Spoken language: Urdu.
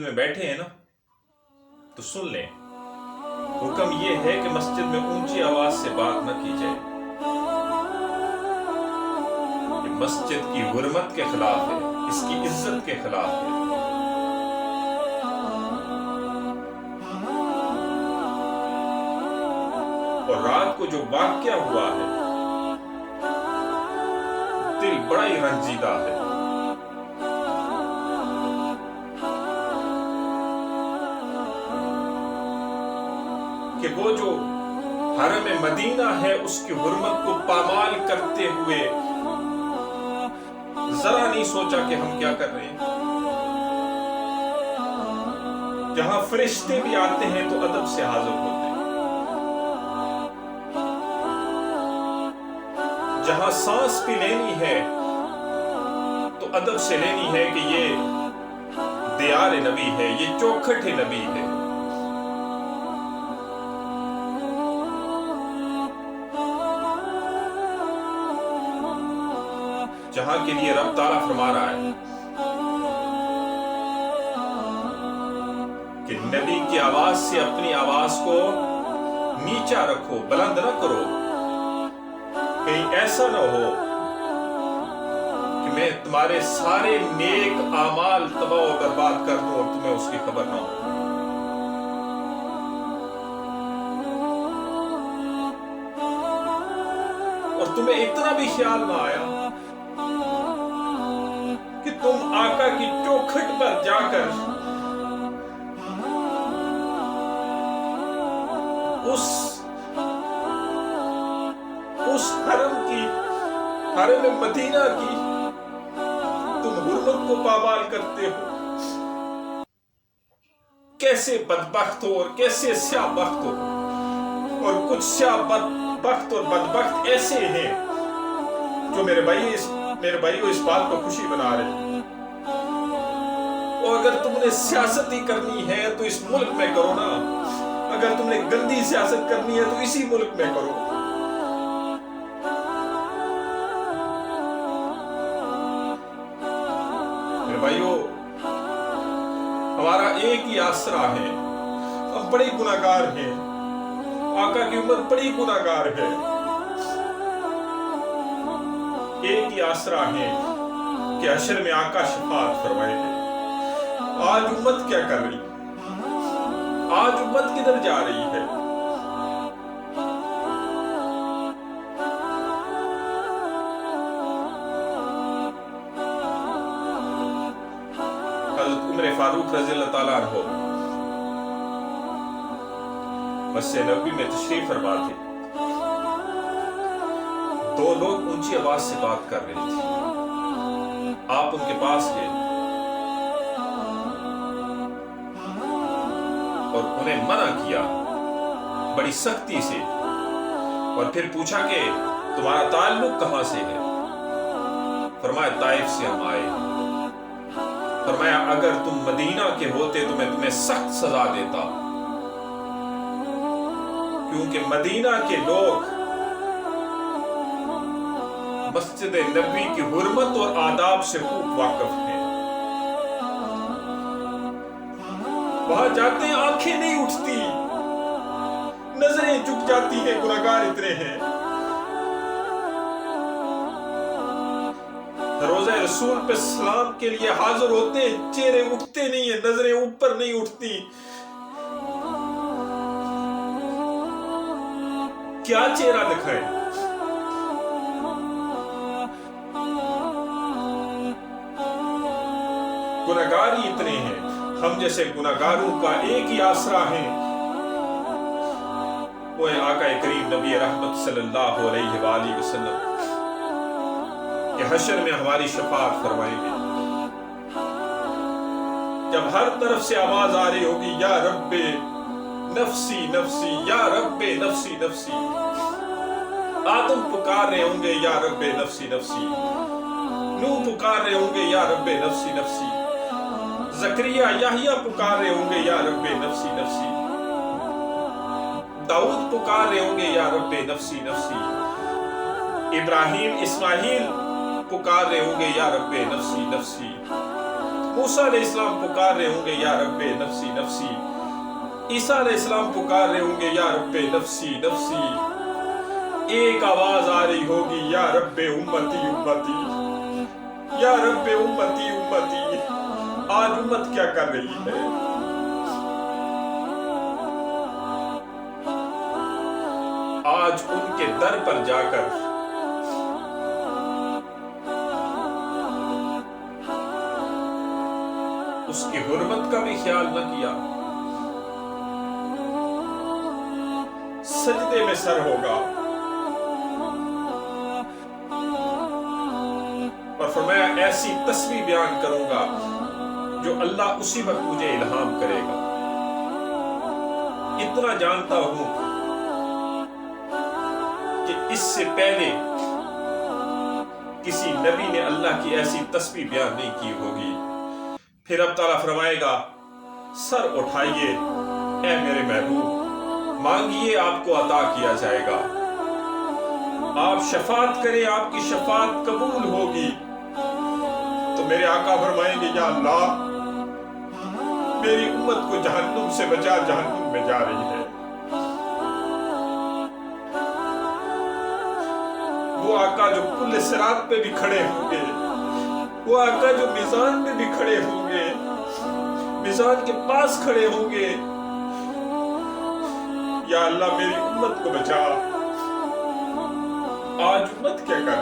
میں بیٹھے ہیں نا تو سن لیں، حکم یہ ہے کہ مسجد میں اونچی آواز سے بات نہ کی جائے. یہ مسجد کی حرمت کے خلاف ہے، اس کی عزت کے خلاف ہے. اور رات کو جو واقعہ ہوا ہے دل بڑا ہی رنجیدہ ہے. کہ وہ جو حرم مدینہ ہے اس کی حرمت کو پامال کرتے ہوئے ذرا نہیں سوچا کہ ہم کیا کر رہے ہیں. جہاں فرشتے بھی آتے ہیں تو ادب سے حاضر ہوتے ہیں. جہاں سانس بھی لینی ہے تو ادب سے لینی ہے کہ یہ دیار نبی ہے، یہ چوکھٹ نبی ہے. جہاں کے لیے رب تعالیٰ فرما رہا ہے کہ نبی کی آواز سے اپنی آواز کو نیچا رکھو، بلند نہ کرو. کہیں ایسا نہ ہو کہ میں تمہارے سارے نیک اعمال تباہ و برباد کر دوں اور تمہیں اس کی خبر نہ ہو. اور تمہیں اتنا بھی خیال نہ آیا کہ تم آقا کی چوکھٹ پر جا کر اس حرم مدینہ کی تم حرمت کو پامال کرتے ہو. کیسے بدبخت ہو اور کیسے سیاہ بخت ہو. اور کچھ سیاہ بخت اور بدبخت ایسے ہیں جو میرے بھائی کو اس بات کو خوشی بنا رہے ہیں. اور اگر تم نے سیاست ہی کرنی ہے تو اس ملک میں کرو نا. اگر تم نے گندی سیاست کرنی ہے تو اسی ملک میں کرو. میرے بھائیو، ہمارا ایک ہی آسرا ہے. ہم بڑے گناہگار ہیں، آقا کی امت بڑی گناہگار ہے. ایک ہی آسرا ہے کہ حشر میں آقا شفاعت فرمائے گے. آج امت کیا کر رہی؟ آج امت کدھر جا رہی ہے؟ حضرت عمر فاروق رضی اللہ تعالیٰ عنہ مسجد نبوی میں تشریف فرما تھے. دو لوگ اونچی آواز سے بات کر رہے تھے. آپ ان کے پاس گئے اور انہیں منع کیا بڑی سختی سے. اور پھر پوچھا کہ تمہارا تعلق کہاں سے ہے؟ فرمایا طائف سے ہم آئے. فرمایا اگر تم مدینہ کے ہوتے تو میں تمہیں سخت سزا دیتا، کیونکہ مدینہ کے لوگ مسجد نبوی کی حرمت اور آداب سے خوب واقف ہیں. وہاں جاتے ہیں آنکھیں نہیں اٹھتی، نظریں جھک جاتی ہیں، گناہگار اتنے ہیں. روضہ رسول پہ سلام کے لیے حاضر ہوتے ہیں، چہرے اٹھتے نہیں ہیں، نظریں اوپر نہیں اٹھتی. کیا چہرہ دکھائیں؟ گناہگار ہی اتنے ہیں. ہم جیسے گناہگاروں کا ایک ہی آسرا ہے، وہ ہے آقا کریم نبی رحمت صلی اللہ علیہ وآلہ وسلم کہ حشر میں ہماری شفاعت فرمائیں گے. جب ہر طرف سے آواز آ رہی ہوگی یا رب نفسی نفسی، یا رب نفسی نفسی. آدم پکار رہے ہوں گے یا رب نفسی نفسی، نوح پکار رہے ہوں گے یا رب نفسی نفسی، زکریا یحییٰ پکار رہے ہوں گے یا رب نفسی نفسی، داؤد پکار رہے ہوں گے یا رب نفسی نفسی، ابراہیم اسماعیل پکار رہے ہوں گے یا رب نفسی نفسی، موسیٰ علیہ السلام پکار رہے ہوں گے یا رب نفسی نفسی، عیسیٰ علیہ السلام پکار رہے ہوں گے یا رب نفسی نفسی، ایک آواز آ رہی ہوگی یا رب امتی امتی، یا رب امتی امتی۔ آج امت کیا کر رہی ہے؟ آج ان کے در پر جا کر اس کی حرمت کا بھی خیال نہ کیا، سجدے میں سر ہوگا اور فرمایا ایسی تسبیح بیان کروں گا جو اللہ اسی وقت مجھے الہام کرے گا۔ اتنا جانتا ہوں کہ اس سے پہلے کسی نبی نے اللہ کی ایسی تسبیح بیان نہیں کی ہوگی۔ پھر اب تعالیٰ فرمائے گا سر اٹھائیے اے میرے محبوب، مانگیے آپ کو عطا کیا جائے گا، آپ شفاعت کریں آپ کی شفاعت قبول ہوگی۔ تو میرے آقا فرمائیں گے یا اللہ میری امت کو جہنم سے بچا، جہنم میں جا رہی ہے۔ وہ آقا جو پل صراط پہ بھی کھڑے ہوں گے، وہ آقا جو میزان میں بھی کھڑے ہوں گے، میزان کے پاس کھڑے ہوں گے، یا اللہ میری امت کو بچا۔ آج امت کیا کر رہی ہے؟